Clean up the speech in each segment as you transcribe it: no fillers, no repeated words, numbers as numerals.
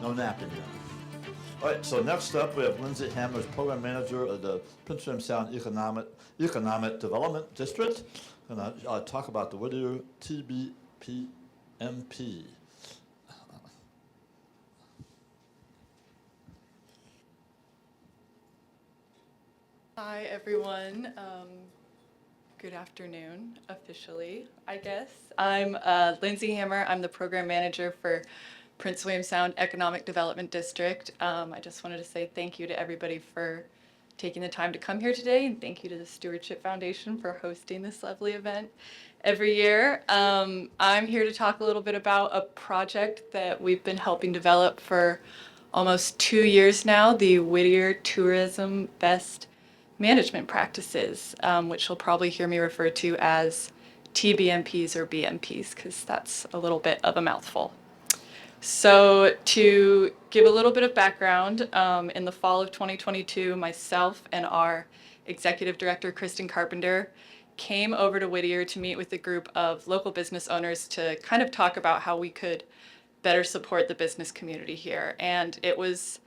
No napping yet. All right, so next up we have Lindsey Hammer, Program Manager of the Prince William Sound Economic Development District. Going to talk about the Whittier TBMP. Hi, everyone. Good afternoon, officially, I guess. I'm Lindsey Hammer. I'm the Program Manager for Prince William Sound Economic Development District. I just wanted to say thank you to everybody for taking the time to come here today, and thank you to the Stewardship Foundation for hosting this lovely event every year. I'm here to talk a little bit about a project that we've been helping develop for almost 2 years now, the Whittier Tourism Best Management Practices, which you'll probably hear me refer to as TBMPs or BMPs, because that's a little bit of a mouthful. So to give a little bit of background, in the fall of 2022, myself and our executive director, Kristen Carpenter, came over to Whittier to meet with a group of local business owners to kind of talk about how we could better support the business community here. And it was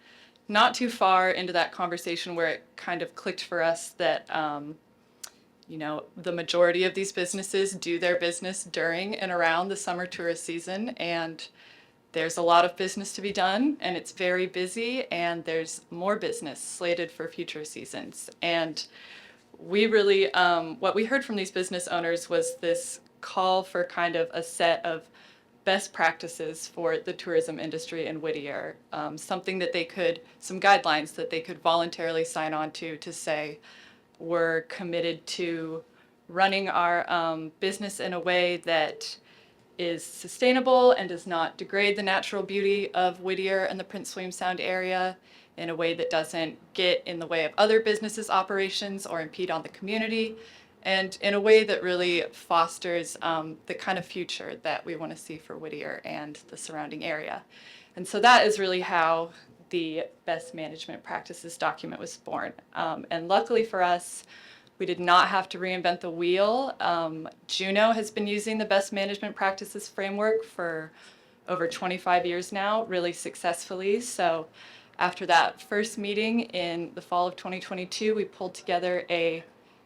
not too far into that conversation where it kind of clicked for us that, the majority of these businesses do their business during and around the summer tourist season. And there's a lot of business to be done, and it's very busy, and there's more business slated for future seasons. And we really, what we heard from these business owners was this call for kind of a set of best practices for the tourism industry in Whittier, something that some guidelines that they could voluntarily sign on to say we're committed to running our business in a way that is sustainable and does not degrade the natural beauty of Whittier and the Prince William Sound area in a way that doesn't get in the way of other businesses' operations or impede on the community, and in a way that really fosters the kind of future that we want to see for Whittier and the surrounding area. And so that is really how the Best Management Practices document was born. And luckily for us, we did not have to reinvent the wheel. Juneau has been using the Best Management Practices framework for over 25 years now, really successfully. So after that first meeting in the fall of 2022, we pulled together a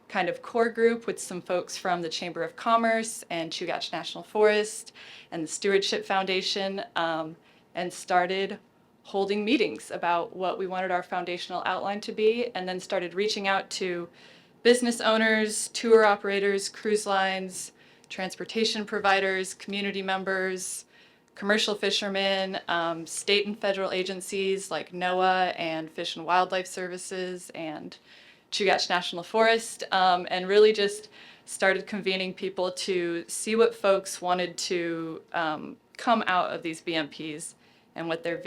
kind of core group with some folks from the Chamber of Commerce and Chugach National Forest and the Stewardship Foundation, and started holding meetings about what we wanted our foundational outline to be, and then started reaching out to business owners, tour operators, cruise lines, transportation providers, community members, commercial fishermen, state and federal agencies like NOAA and Fish and Wildlife Services and Chugach National Forest, and really just started convening people to see what folks wanted to come out of these BMPs and what their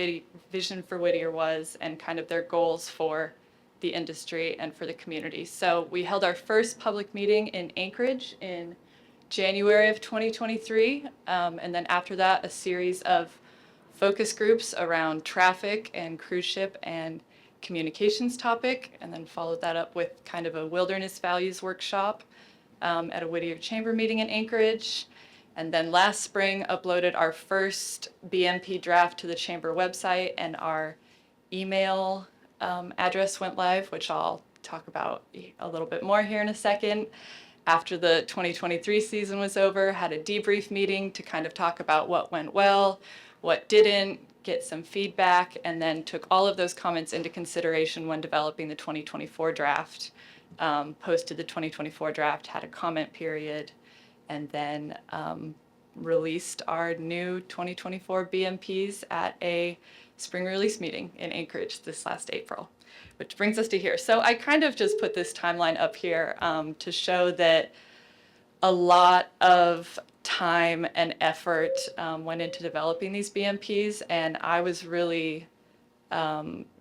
vision for Whittier was and kind of their goals for the industry and for the community. So we held our first public meeting in Anchorage in January of 2023, and then after that, a series of focus groups around traffic and cruise ship and communications topic, and then followed that up with kind of a wilderness values workshop at a Whittier Chamber meeting in Anchorage. And then last spring uploaded our first BMP draft to the Chamber website, and our email address went live, which I'll talk about a little bit more here in a second. After the 2023 season was over, had a debrief meeting to kind of talk about what went well, what didn't, get some feedback, and then took all of those comments into consideration when developing the 2024 draft. Posted the 2024 draft, had a comment period, and then released our new 2024 BMPs at a spring release meeting in Anchorage this last April, which brings us to here. So I kind of just put this timeline up here to show that a lot of time and effort went into developing these BMPs, and I was really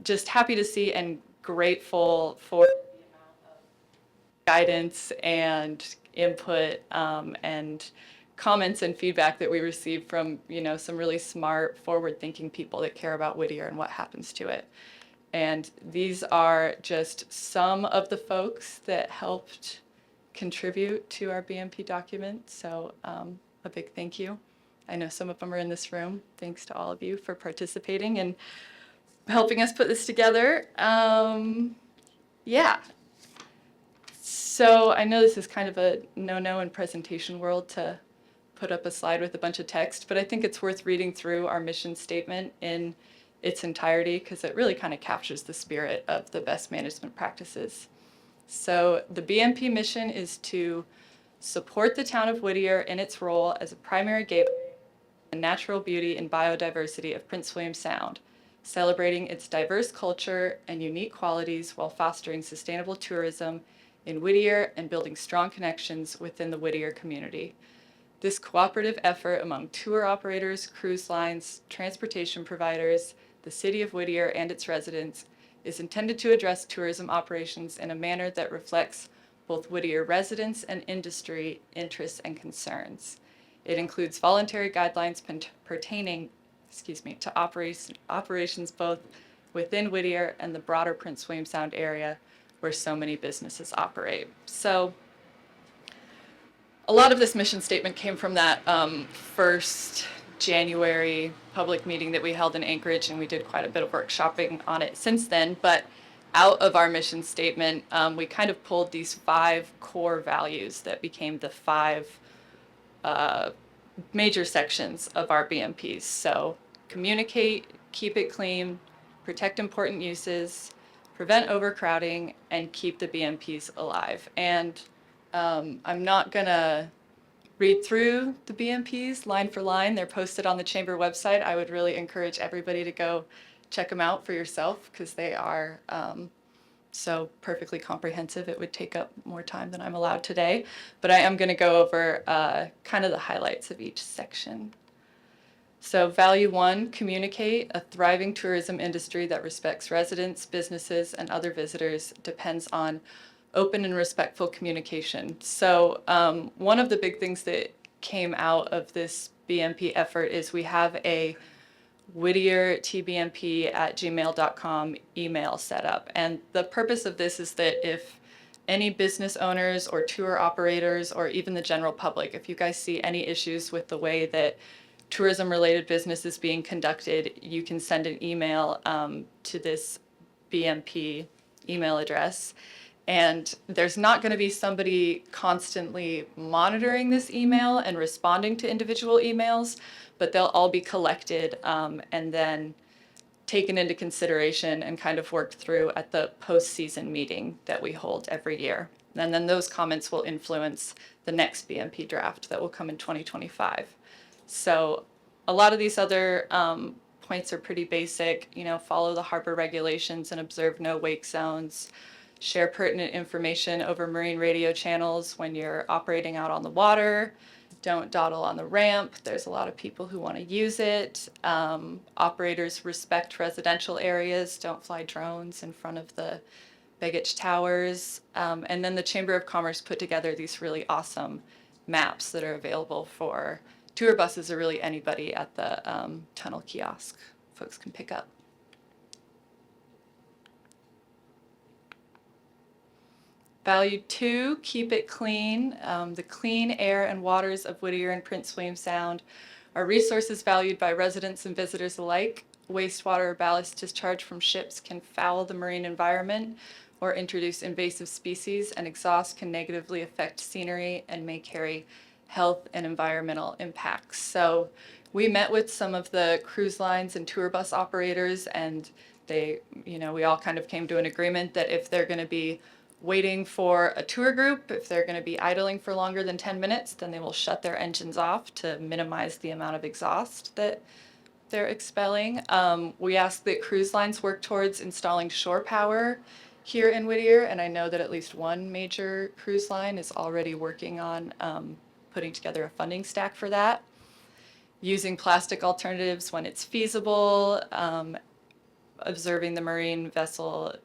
just happy to see and grateful for the amount of guidance and input and comments and feedback that we received from some really smart, forward-thinking people that care about Whittier and what happens to it. And these are just some of the folks that helped contribute to our BMP document. So a big thank you. I know some of them are in this room. Thanks to all of you for participating and helping us put this together. Yeah. So I know this is kind of a no-no in presentation world to put up a slide with a bunch of text, but I think it's worth reading through our mission statement in its entirety because it really kind of captures the spirit of the best management practices. So the BMP mission is to support the town of Whittier in its role as a primary gateway to the natural beauty and biodiversity of Prince William Sound, celebrating its diverse culture and unique qualities while fostering sustainable tourism in Whittier and building strong connections within the Whittier community. This cooperative effort among tour operators, cruise lines, transportation providers, the city of Whittier and its residents is intended to address tourism operations in a manner that reflects both Whittier residents and industry interests and concerns. It includes voluntary guidelines pertaining to operations both within Whittier and the broader Prince William Sound area where so many businesses operate. So a lot of this mission statement came from that first January public meeting that we held in Anchorage, and we did quite a bit of workshopping on it since then. But out of our mission statement, we kind of pulled these 5 core values that became the 5 major sections of our BMPs. So communicate, keep it clean, protect important uses, prevent overcrowding, and keep the BMPs alive. And I'm not gonna read through the BMPs line for line. They're posted on the Chamber website. I would really encourage everybody to go check them out for yourself because they are so perfectly comprehensive. It would take up more time than I'm allowed today, but I am gonna go over kind of the highlights of each section. So value 1, communicate. A thriving tourism industry that respects residents, businesses, and other visitors depends on open and respectful communication. So one of the big things that came out of this BMP effort is we have a Whittier TBMP@gmail.com email set up. And the purpose of this is that if any business owners or tour operators or even the general public, if you guys see any issues with the way that tourism-related business is being conducted, you can send an email to this BMP email address. And there's not going to be somebody constantly monitoring this email and responding to individual emails, but they'll all be collected and then taken into consideration and kind of worked through at the post-season meeting that we hold every year. And then those comments will influence the next BMP draft that will come in 2025. So a lot of these other points are pretty basic, follow the harbor regulations and observe no wake zones. Share pertinent information over marine radio channels when you're operating out on the water. Don't dawdle on the ramp. There's a lot of people who want to use it. Operators respect residential areas. Don't fly drones in front of the baggage towers. And then the Chamber of Commerce put together these really awesome maps that are available for tour buses or really anybody at the tunnel kiosk. Folks can pick up. Value 2, keep it clean. The clean air and waters of Whittier and Prince William Sound are resources valued by residents and visitors alike. Wastewater or ballast discharge from ships can foul the marine environment or introduce invasive species, and exhaust can negatively affect scenery and may carry health and environmental impacts. So we met with some of the cruise lines and tour bus operators, and they, we all kind of came to an agreement that if they're going to be waiting for a tour group, if they're going to be idling for longer than 10 minutes, then they will shut their engines off to minimize the amount of exhaust that they're expelling. We ask that cruise lines work towards installing shore power here in Whittier, and I know that at least one major cruise line is already working on putting together a funding stack for that. Using plastic alternatives when it's feasible, observing the marine vessel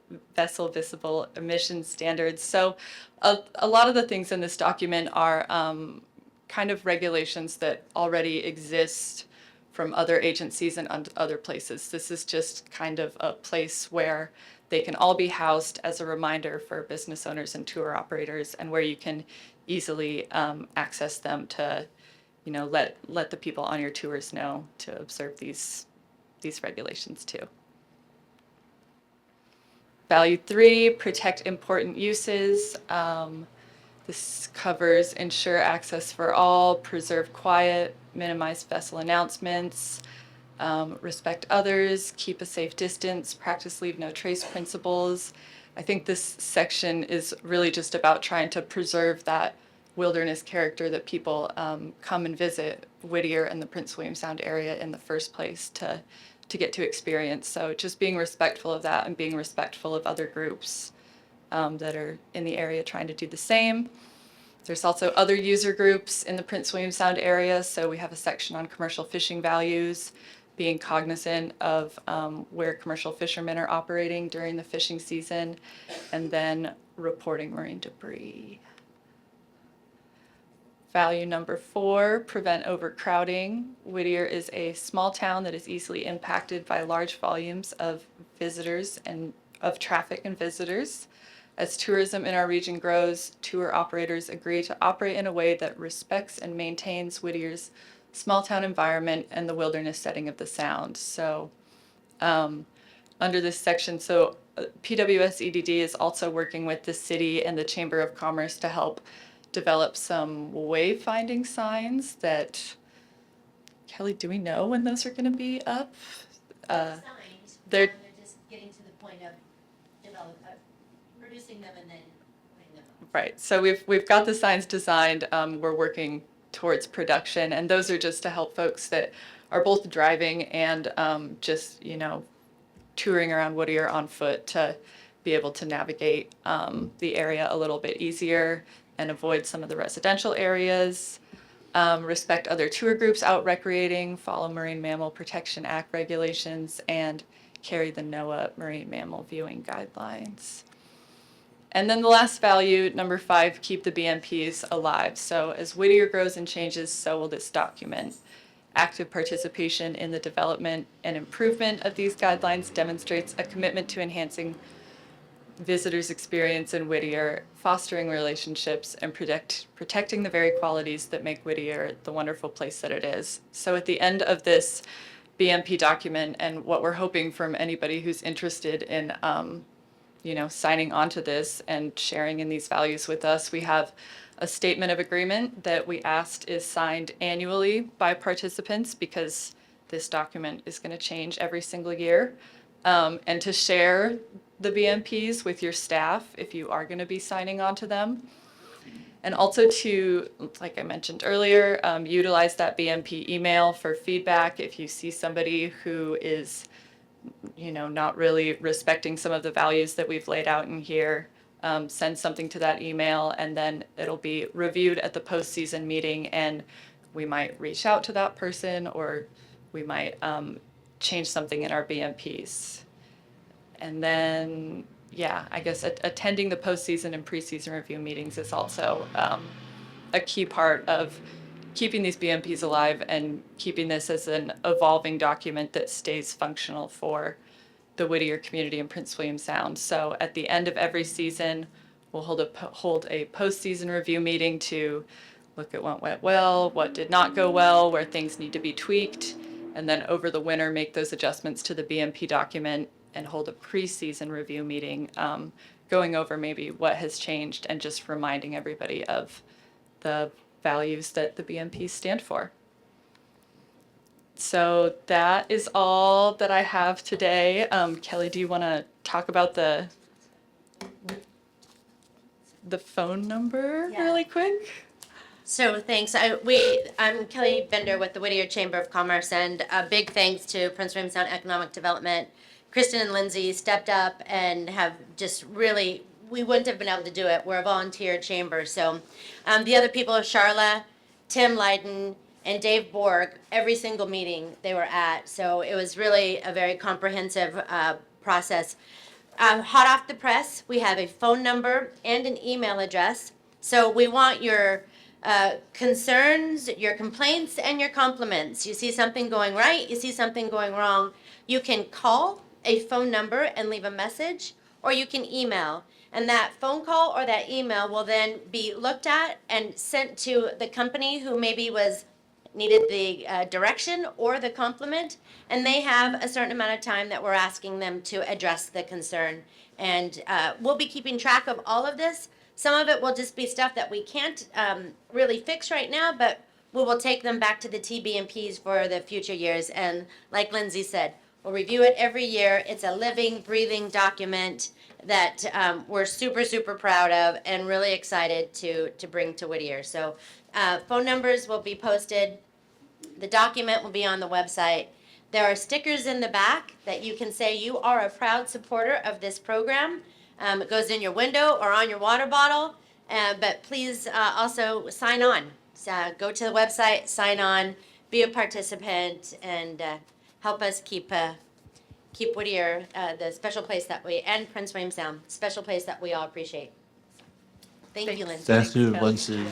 visible emission standards. So a lot of the things in this document are kind of regulations that already exist from other agencies and other places. This is just kind of a place where they can all be housed as a reminder for business owners and tour operators, and where you can easily access them to let the people on your tours know to observe these regulations too. Value 3, protect important uses. This covers ensure access for all, preserve quiet, minimize vessel announcements, respect others, keep a safe distance, practice leave no trace principles. I think this section is really just about trying to preserve that wilderness character that people come and visit Whittier and the Prince William Sound area in the first place to get to experience. So just being respectful of that and being respectful of other groups that are in the area trying to do the same. There's also other user groups in the Prince William Sound area, so we have a section on commercial fishing values, being cognizant of where commercial fishermen are operating during the fishing season, and then reporting marine debris. Value number 4, prevent overcrowding. Whittier is a small town that is easily impacted by large volumes of visitors and of traffic and visitors. As tourism in our region grows, tour operators agree to operate in a way that respects and maintains Whittier's small town environment and the wilderness setting of the Sound. So under this section, PWS EDD is also working with the city and the Chamber of Commerce to help develop some wayfinding signs that, Kelly, do we know when those are going to be up? Signs, they're just getting to the point of producing them and then putting them up. right. So we've got the signs designed. We're working towards production, and those are just to help folks that are both driving and just touring around Whittier on foot to be able to navigate the area a little bit easier and avoid some of the residential areas. Respect other tour groups out recreating, follow Marine Mammal Protection Act regulations, and carry the NOAA Marine Mammal Viewing Guidelines. And then the last value, number 5, keep the BMPs alive. So as Whittier grows and changes, so will this document. Active participation in the development and improvement of these guidelines demonstrates a commitment to enhancing visitors' experience in Whittier, fostering relationships, and protecting the very qualities that make Whittier the wonderful place that it is. So at the end of this BMP document, and what we're hoping from anybody who's interested in signing on to this and sharing in these values with us, we have a statement of agreement that we asked is signed annually by participants because this document is going to change every single year, and to share the BMPs with your staff if you are going to be signing on to them. And also to, like I mentioned earlier, utilize that BMP email for feedback if you see somebody who is not really respecting some of the values that we've laid out in here. Send something to that email, and then it'll be reviewed at the postseason meeting, and we might reach out to that person, or we might change something in our BMPs. And then, I guess attending the postseason and preseason review meetings is also a key part of keeping these BMPs alive and keeping this as an evolving document that stays functional for the Whittier community in Prince William Sound. So at the end of every season, we'll hold a postseason review meeting to look at what went well, what did not go well, where things need to be tweaked, and then over the winter make those adjustments to the BMP document and hold a preseason review meeting, going over maybe what has changed and just reminding everybody of the values that the BMPs stand for. So that is all that I have today. Kelly, do you want to talk about the phone number really quick? So thanks. I'm Kelly Bender with the Whittier Chamber of Commerce, and a big thanks to Prince William Sound Economic Development. Kristen and Lindsey stepped up and have just really, we wouldn't have been able to do it. We're a volunteer chamber. So the other people are Charla, Tim Leiden, and Dave Borg. Every single meeting they were at. So it was really a very comprehensive process. Hot off the press, we have a phone number and an email address. So we want your concerns, your complaints, and your compliments. You see something going right, you see something going wrong, you can call a phone number and leave a message, or you can email. And that phone call or that email will then be looked at and sent to the company who maybe was needed the direction or the compliment, and they have a certain amount of time that we're asking them to address the concern. And we'll be keeping track of all of this. Some of it will just be stuff that we can't really fix right now, but we will take them back to the TBMPs for the future years. And like Lindsay said, we'll review it every year. It's a living, breathing document that we're super, super proud of and really excited to bring to Whittier. So phone numbers will be posted. The document will be on the website. There are stickers in the back that you can say you are a proud supporter of this program. It goes in your window or on your water bottle. But please also sign on. So go to the website, sign on, be a participant, and help us keep Whittier the special place that we, and Prince William Sound, special place that we all appreciate. Thank you, Lindsay. Thank you, Kelly. Lindsay,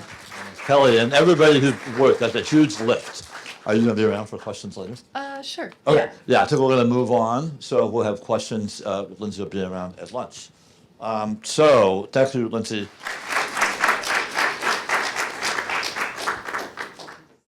Kelly, and everybody who worked. That's a huge lift. Are you going to be around for questions later? Sure. Okay. Yeah, I think we're going to move on. So we'll have questions. Lindsay will be around at lunch. So thank you, Lindsay.